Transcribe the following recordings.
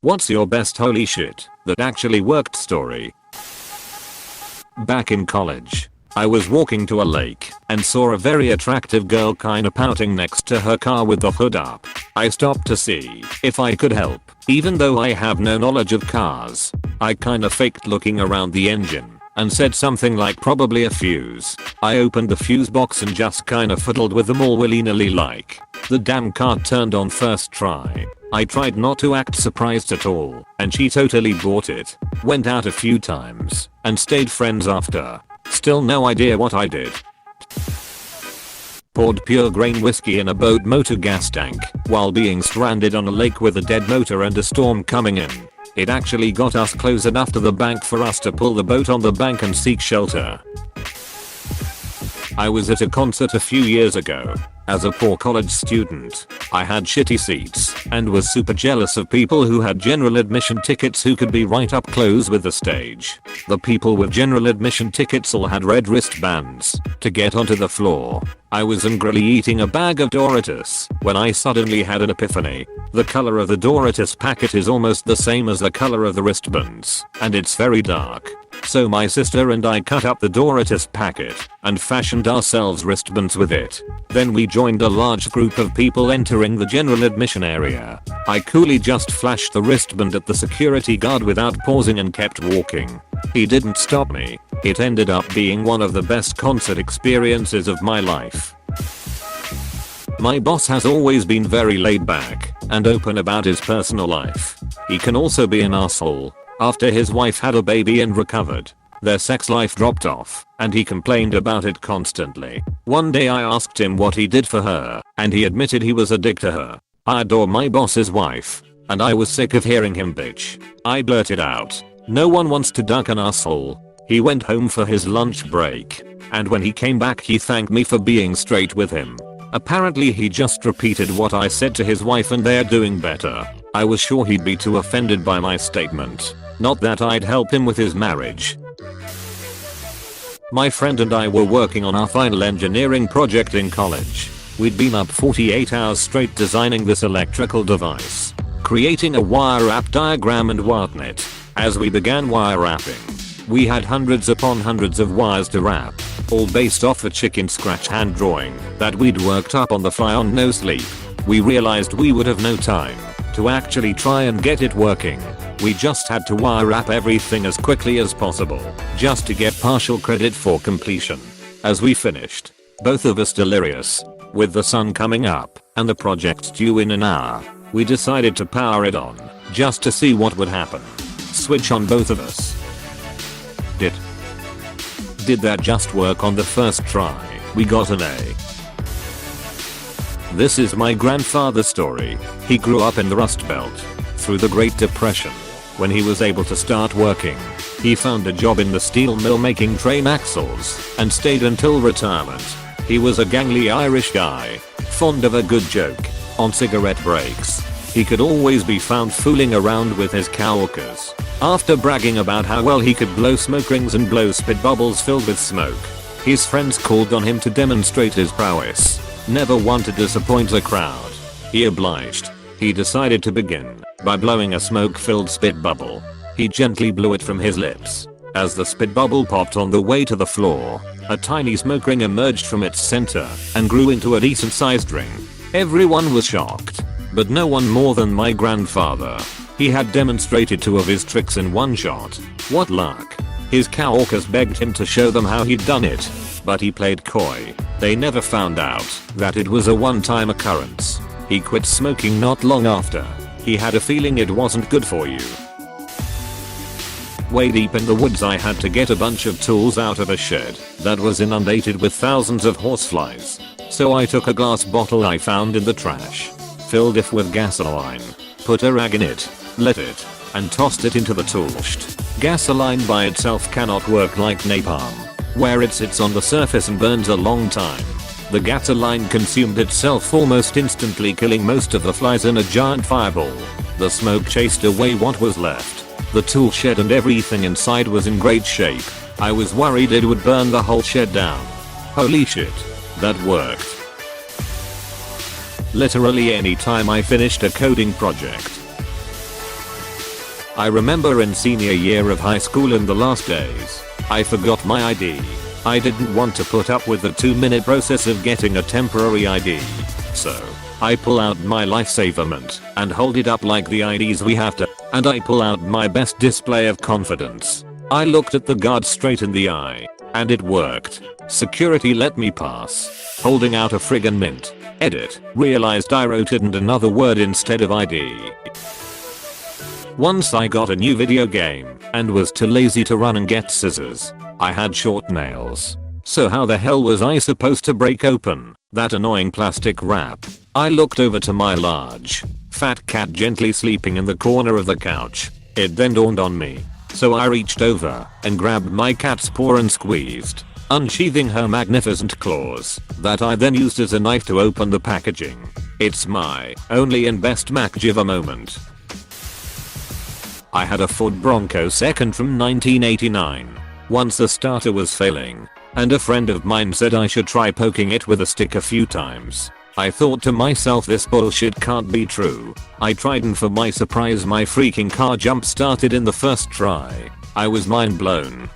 What's your best holy shit that actually worked story? Back in college, I was walking to a lake and saw a very attractive girl kinda pouting next to her car with the hood up. I stopped to see if I could help, even though I have no knowledge of cars. I kinda faked looking around the engine and said something like probably a fuse. I opened the fuse box and just kinda fiddled with them all willy-nilly like. The damn car turned on first try. I tried not to act surprised at all, and she totally bought it. Went out a few times and stayed friends after. Still no idea what I did. Poured pure grain whiskey in a boat motor gas tank while being stranded on a lake with a dead motor and a storm coming in. It actually got us close enough to the bank for us to pull the boat on the bank and seek shelter. I was at a concert a few years ago. As a poor college student, I had shitty seats and was super jealous of people who had general admission tickets who could be right up close with the stage. The people with general admission tickets all had red wristbands to get onto the floor. I was angrily eating a bag of Doritos when I suddenly had an epiphany. The color of the Doritos packet is almost the same as the color of the wristbands, and it's very dark. So my sister and I cut up the Doritos packet and fashioned ourselves wristbands with it. Then we joined a large group of people entering the general admission area. I coolly just flashed the wristband at the security guard without pausing and kept walking. He didn't stop me. It ended up being one of the best concert experiences of my life. My boss has always been very laid back and open about his personal life. He can also be an asshole. After his wife had a baby and recovered, their sex life dropped off, and he complained about it constantly. One day I asked him what he did for her, and he admitted he was a dick to her. I adore my boss's wife, and I was sick of hearing him bitch. I blurted out, "No one wants to duck an asshole." He went home for his lunch break, and when he came back he thanked me for being straight with him. Apparently he just repeated what I said to his wife and they're doing better. I was sure he'd be too offended by my statement. Not that I'd help him with his marriage. My friend and I were working on our final engineering project in college. We'd been up 48 hours straight designing this electrical device, creating a wire wrap diagram and whatnot. As we began wire wrapping, we had hundreds upon hundreds of wires to wrap, all based off a chicken scratch hand drawing that we'd worked up on the fly on no sleep. We realized we would have no time to actually try and get it working. We just had to wire wrap everything as quickly as possible, just to get partial credit for completion. As we finished, both of us delirious, with the sun coming up and the project due in an hour, we decided to power it on, just to see what would happen. Switch on both of us. Did that just work on the first try? We got an A. This is my grandfather's story. He grew up in the Rust Belt through the Great Depression. When he was able to start working, he found a job in the steel mill making train axles and stayed until retirement. He was a gangly Irish guy, fond of a good joke on cigarette breaks. He could always be found fooling around with his coworkers. After bragging about how well he could blow smoke rings and blow spit bubbles filled with smoke, his friends called on him to demonstrate his prowess. Never one to disappoint the crowd, he obliged. He decided to begin by blowing a smoke-filled spit bubble. He gently blew it from his lips. As the spit bubble popped on the way to the floor, a tiny smoke ring emerged from its center and grew into a decent-sized ring. Everyone was shocked, but no one more than my grandfather. He had demonstrated 2 of his tricks in one shot. What luck. His coworkers begged him to show them how he'd done it, but he played coy. They never found out that it was a one-time occurrence. He quit smoking not long after. He had a feeling it wasn't good for you. Way deep in the woods I had to get a bunch of tools out of a shed that was inundated with thousands of horseflies. So I took a glass bottle I found in the trash, filled it with gasoline, put a rag in it, lit it, and tossed it into the tool shed. Gasoline by itself cannot work like napalm, where it sits on the surface and burns a long time. The gasoline consumed itself almost instantly, killing most of the flies in a giant fireball. The smoke chased away what was left. The tool shed and everything inside was in great shape. I was worried it would burn the whole shed down. Holy shit. That worked. Literally any time I finished a coding project, I remember in senior year of high school in the last days, I forgot my ID. I didn't want to put up with the 2-minute process of getting a temporary ID. So, I pull out my lifesaver mint and hold it up like the IDs we have to, and I pull out my best display of confidence. I looked at the guard straight in the eye, and it worked. Security let me pass. Holding out a friggin' mint. Edit. Realized I wrote it and another word instead of ID. Once I got a new video game and was too lazy to run and get scissors. I had short nails. So how the hell was I supposed to break open that annoying plastic wrap? I looked over to my large, fat cat gently sleeping in the corner of the couch. It then dawned on me. So I reached over and grabbed my cat's paw and squeezed, unsheathing her magnificent claws that I then used as a knife to open the packaging. It's my only and best MacGyver moment. I had a Ford Bronco second from 1989. Once the starter was failing, and a friend of mine said I should try poking it with a stick a few times. I thought to myself, this bullshit can't be true. I tried, and for my surprise my freaking car jump started in the first try. I was mind blown.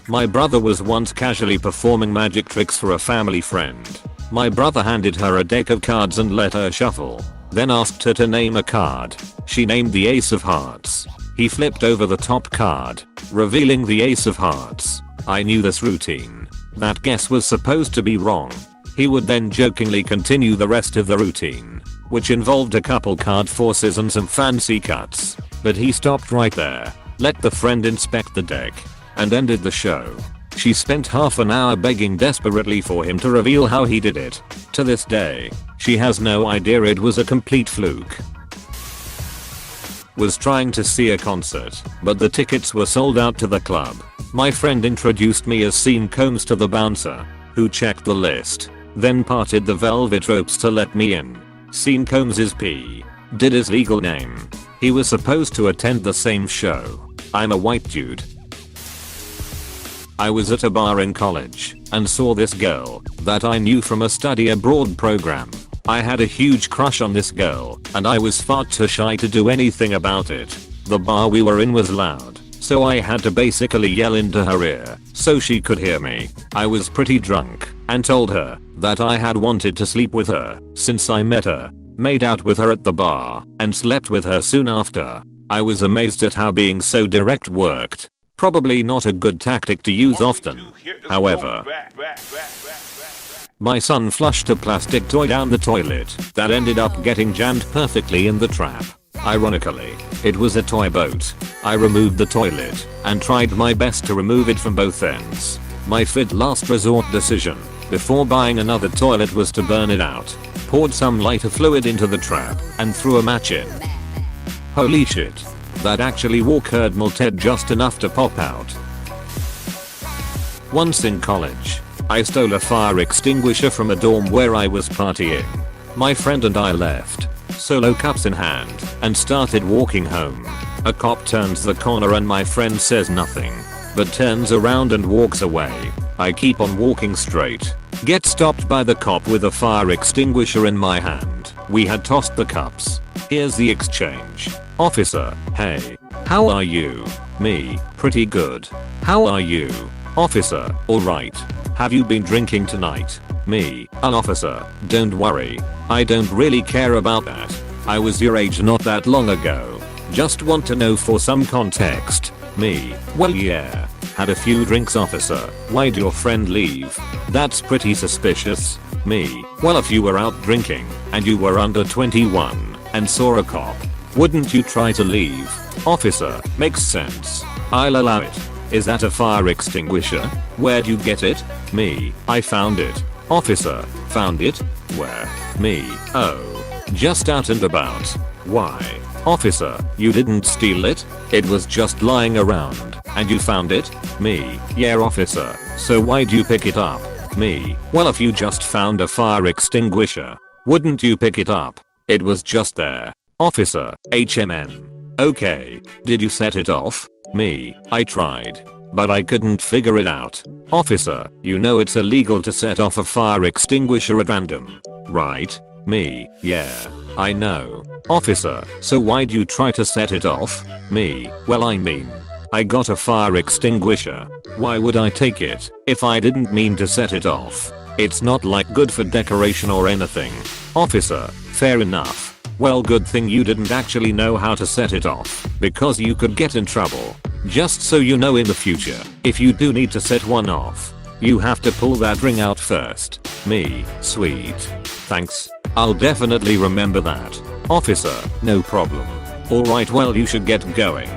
My brother was once casually performing magic tricks for a family friend. My brother handed her a deck of cards and let her shuffle, then asked her to name a card. She named the Ace of Hearts. He flipped over the top card, revealing the Ace of Hearts. I knew this routine. That guess was supposed to be wrong. He would then jokingly continue the rest of the routine, which involved a couple card forces and some fancy cuts. But he stopped right there, let the friend inspect the deck, and ended the show. She spent half an hour begging desperately for him to reveal how he did it. To this day, she has no idea it was a complete fluke. Was trying to see a concert, but the tickets were sold out to the club. My friend introduced me as Sean Combs to the bouncer, who checked the list, then parted the velvet ropes to let me in. Sean Combs is P. Diddy's legal name. He was supposed to attend the same show. I'm a white dude. I was at a bar in college and saw this girl that I knew from a study abroad program. I had a huge crush on this girl and I was far too shy to do anything about it. The bar we were in was loud, so I had to basically yell into her ear so she could hear me. I was pretty drunk and told her that I had wanted to sleep with her since I met her, made out with her at the bar, and slept with her soon after. I was amazed at how being so direct worked. Probably not a good tactic to use often. However, my son flushed a plastic toy down the toilet that ended up getting jammed perfectly in the trap. Ironically, it was a toy boat. I removed the toilet and tried my best to remove it from both ends. My last resort decision before buying another toilet was to burn it out. Poured some lighter fluid into the trap and threw a match in. Holy shit. That actually walked melted just enough to pop out. Once in college, I stole a fire extinguisher from a dorm where I was partying. My friend and I left, solo cups in hand, and started walking home. A cop turns the corner and my friend says nothing, but turns around and walks away. I keep on walking straight, get stopped by the cop with a fire extinguisher in my hand. We had tossed the cups. Here's the exchange. Officer, hey. How are you? Me, pretty good. How are you? Officer, alright. Have you been drinking tonight? Me, an officer, don't worry. I don't really care about that. I was your age not that long ago. Just want to know for some context. Me, well yeah. Had a few drinks, officer. Why'd your friend leave? That's pretty suspicious. Me, well if you were out drinking and you were under 21 and saw a cop, wouldn't you try to leave? Officer, makes sense. I'll allow it. Is that a fire extinguisher? Where'd you get it? Me, I found it. Officer, found it? Where? Me, oh. Just out and about. Why? Officer, you didn't steal it? It was just lying around, and you found it? Me, yeah officer, so why'd you pick it up? Me, well if you just found a fire extinguisher, wouldn't you pick it up? It was just there. Officer, HMN. Okay, did you set it off? Me, I tried, but I couldn't figure it out. Officer, you know it's illegal to set off a fire extinguisher at random, right? Me, yeah, I know. Officer, so why'd you try to set it off? Me, well I mean, I got a fire extinguisher. Why would I take it if I didn't mean to set it off? It's not like good for decoration or anything. Officer, fair enough. Well, good thing you didn't actually know how to set it off, because you could get in trouble. Just so you know, in the future, if you do need to set one off, you have to pull that ring out first. Me, sweet. Thanks. I'll definitely remember that. Officer, no problem. Alright, well you should get going.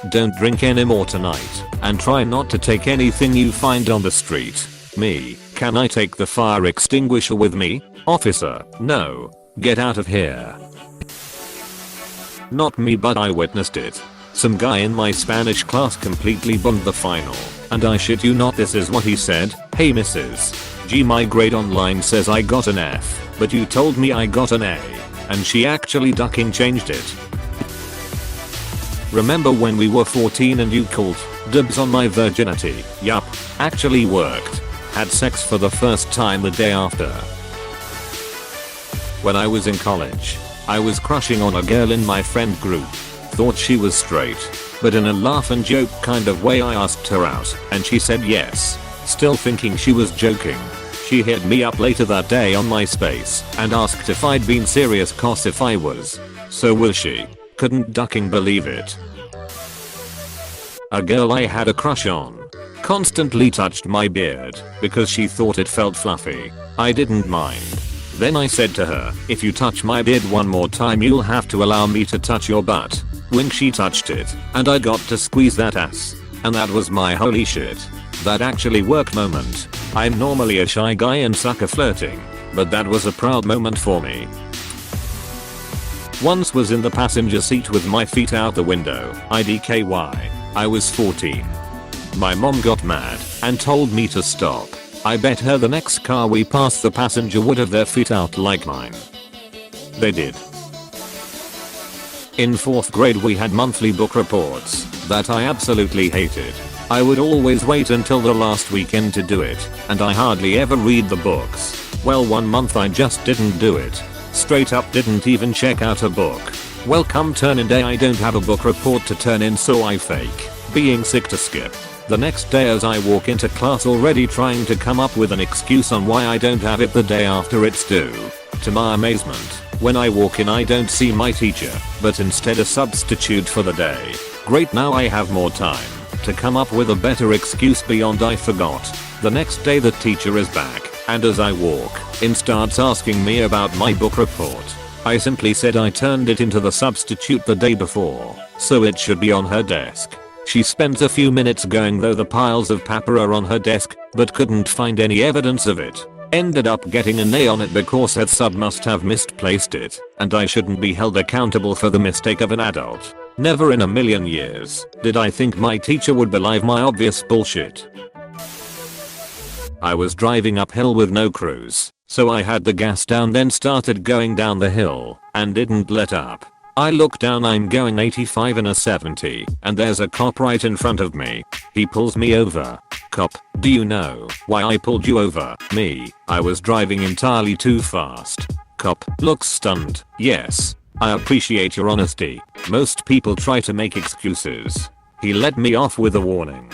Don't drink anymore tonight, and try not to take anything you find on the street. Me, can I take the fire extinguisher with me? Officer, no. Get out of here. Not me, but I witnessed it. Some guy in my Spanish class completely bombed the final, and I shit you not, this is what he said. Hey Mrs. G, my grade online says I got an F, but you told me I got an A. And she actually ducking changed it. Remember when we were 14 and you called dibs on my virginity? Yup, actually worked. Had sex for the first time the day after. When I was in college, I was crushing on a girl in my friend group. Thought she was straight, but in a laugh and joke kind of way I asked her out, and she said yes. Still thinking she was joking, she hit me up later that day on MySpace and asked if I'd been serious, cause if I was, so was she. Couldn't ducking believe it. A girl I had a crush on constantly touched my beard because she thought it felt fluffy. I didn't mind. Then I said to her, if you touch my beard one more time you'll have to allow me to touch your butt. When she touched it, and I got to squeeze that ass. And that was my holy shit. That actually worked moment. I'm normally a shy guy and suck at flirting, but that was a proud moment for me. Once was in the passenger seat with my feet out the window, IDKY. I was 14. My mom got mad and told me to stop. I bet her the next car we passed the passenger would have their feet out like mine. They did. In 4th grade we had monthly book reports that I absolutely hated. I would always wait until the last weekend to do it, and I hardly ever read the books. Well, one month I just didn't do it. Straight up didn't even check out a book. Well, come turn-in day I don't have a book report to turn in, so I fake being sick to skip. The next day as I walk into class already trying to come up with an excuse on why I don't have it the day after it's due. To my amazement, when I walk in I don't see my teacher, but instead a substitute for the day. Great, now I have more time to come up with a better excuse beyond I forgot. The next day the teacher is back, and as I walk in starts asking me about my book report. I simply said I turned it into the substitute the day before, so it should be on her desk. She spends a few minutes going though the piles of paper are on her desk, but couldn't find any evidence of it. Ended up getting an A on it because that sub must have misplaced it, and I shouldn't be held accountable for the mistake of an adult. Never in a million years did I think my teacher would believe my obvious bullshit. I was driving uphill with no cruise, so I had the gas down, then started going down the hill and didn't let up. I look down, I'm going 85 in a 70, and there's a cop right in front of me. He pulls me over. Cop, do you know why I pulled you over? Me, I was driving entirely too fast. Cop looks stunned. Yes, I appreciate your honesty. Most people try to make excuses. He let me off with a warning.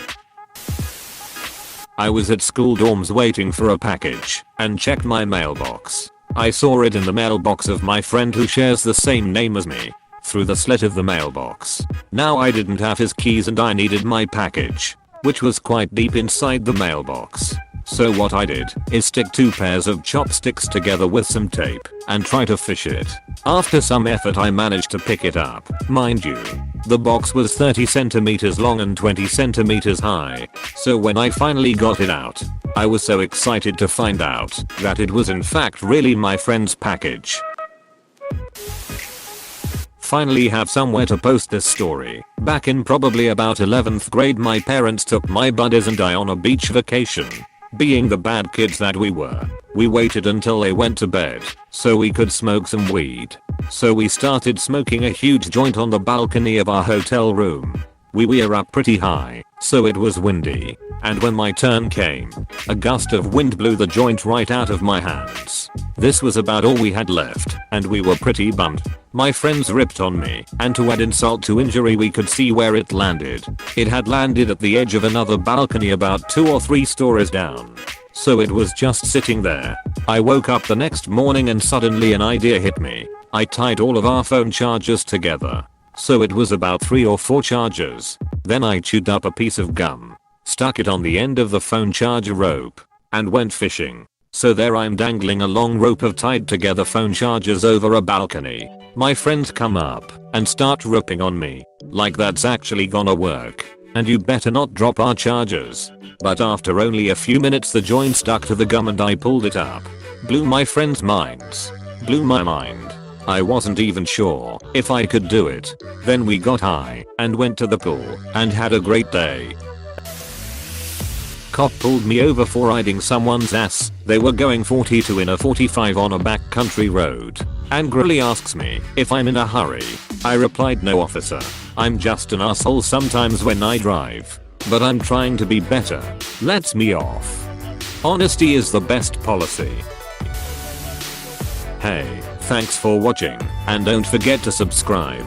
I was at school dorms waiting for a package and checked my mailbox. I saw it in the mailbox of my friend who shares the same name as me. Through the slit of the mailbox. Now I didn't have his keys and I needed my package, which was quite deep inside the mailbox. So what I did is stick 2 pairs of chopsticks together with some tape and try to fish it. After some effort I managed to pick it up. Mind you, the box was 30 centimeters long and 20 centimeters high. So when I finally got it out, I was so excited to find out that it was in fact really my friend's package. Finally have somewhere to post this story. Back in probably about 11th grade my parents took my buddies and I on a beach vacation. Being the bad kids that we were, we waited until they went to bed so we could smoke some weed. So we started smoking a huge joint on the balcony of our hotel room. We were up pretty high so it was windy. And when my turn came, a gust of wind blew the joint right out of my hands. This was about all we had left, and we were pretty bummed. My friends ripped on me, and to add insult to injury we could see where it landed. It had landed at the edge of another balcony about 2 or 3 stories down. So it was just sitting there. I woke up the next morning and suddenly an idea hit me. I tied all of our phone chargers together. So it was about 3 or 4 chargers. Then I chewed up a piece of gum, stuck it on the end of the phone charger rope, and went fishing. So there I'm dangling a long rope of tied together phone chargers over a balcony. My friends come up and start ripping on me, like that's actually gonna work. And you better not drop our chargers. But after only a few minutes the joint stuck to the gum and I pulled it up. Blew my friends' minds. Blew my mind. I wasn't even sure if I could do it. Then we got high and went to the pool and had a great day. Cop pulled me over for riding someone's ass. They were going 42 in a 45 on a backcountry road. Angrily asks me if I'm in a hurry. I replied, no officer. I'm just an asshole sometimes when I drive. But I'm trying to be better. Lets me off. Honesty is the best policy. Hey, thanks for watching, and don't forget to subscribe.